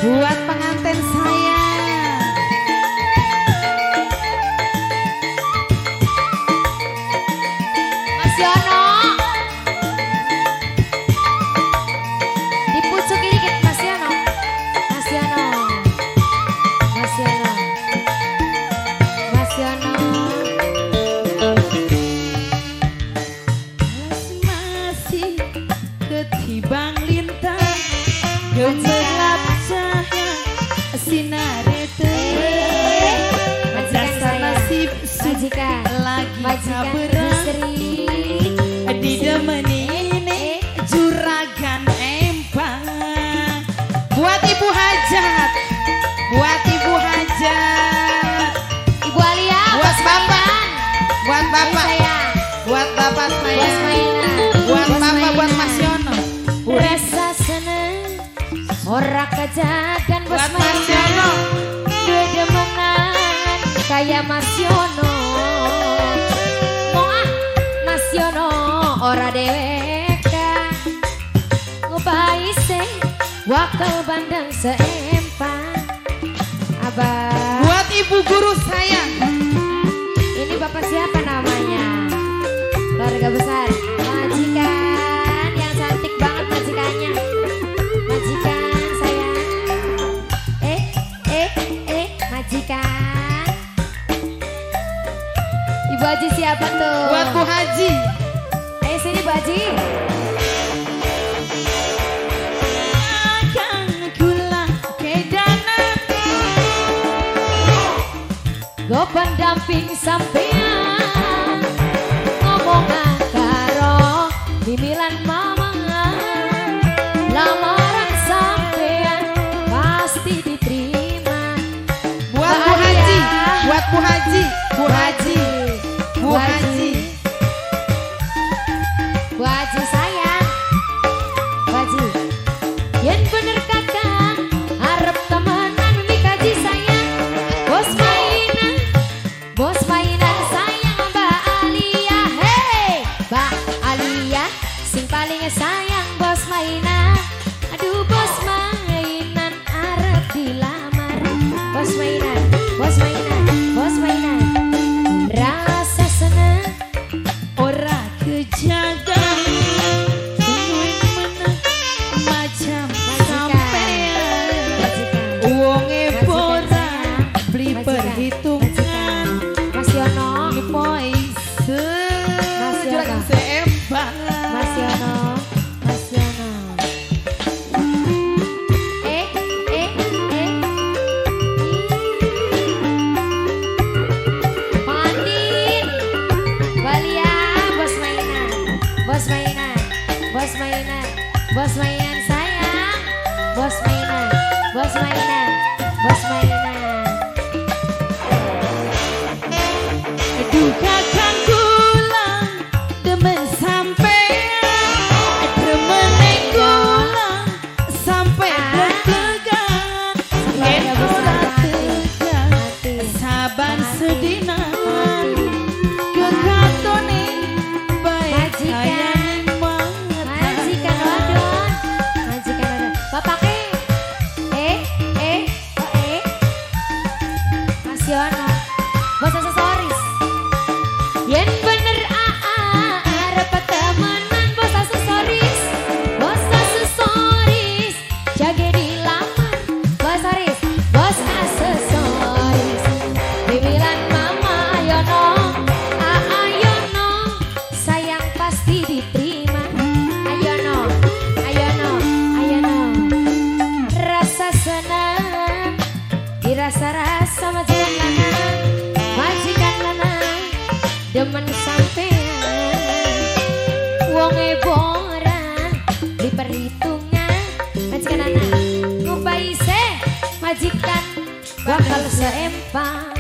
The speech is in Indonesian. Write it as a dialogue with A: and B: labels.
A: buat pengantin saya.
B: Mas Yono, dipucuki dikit Mas Yono. Mas Yono, Mas Yono, Mas Yono.
A: Masih ketibang lintang gemerlap cahaya sinare teh jasa nasib
B: Majikan,
A: lagi
B: majikan
A: kaberang
B: istri.
A: di demeni ini juragan empang buat ibu hajat, buat ibu hajat,
B: Ibu Alia,
A: buat bapak, buat bapak,
B: saya,
A: buat bapak saya,
B: Bos Mainan,
A: buat
B: Bos
A: bapak, buat
B: Mainan.
A: Mas Yono,
B: Rasa seneng ora kejagan Bos
A: buat Mas Yono.
B: Dua demenan kayak Mas Yono. Mau ah Mas Yono ora deweka ngupai se wakal bandeng seempang. Abah,
A: Buat ibu guru saya,
B: ini bapak siapa namanya? Keluarga besar majikan yang cantik banget majikannya. Majikan saya. Majikan. Ibu Haji siapa tuh?
A: buat Bu Haji,
B: Sini Bu Haji.
A: akan gula kedana,
B: Go pendamping sampean ngomong karo mimilan mama. Lamaran sampean pasti diterima.
A: buat Bu Haji, buat Bu Haji, Bu Haji, Bu Haji,
B: Bu Haji sayang, Bu Haji. Yen bener kakak harap temenan dikaji sayang. Bos mainan sayang Mbak Alia. Hey Mbak Alia sing paling sayang bos mainan. Aduh bos mainan arep dilamar. Bos mainan, bos mainan, bos mainan. Rasa seneng
A: ora kejaga, menang macam sampean, uangnya pora beli perhitungan,
B: Mas Yono,
A: poise,
B: Mas Yono.
A: juragan seempang,
B: Mas Yono, Mas Yono. Mandin, Balia, bos mainan, bos mainan, bos mainan, bos mainan sayang, bos mainan, bos mainan, bos mainan.
A: duka kan kulang demen sampean, demen kulang sampai deg-degan, yen ora tegan saban sedina kekatone baik kayane manget
B: Majikan wadon, majikan wadon. Bapak Mas Yono, bos aksesoris. Yen bener arep temenan bos aksesoris, bos aksesoris. Jage dilamar, bos aksesoris, bos aksesoris. Bibilan mama Yono, Yono, sayang pasti diterima. Ayono, Ayono, Ayono. Rasa senang dirasa-rasa majikan lanang, majikan lanang demen sampean. Wonge boran di perhitungan majikan lanang ngupai se majikan bakal seempang.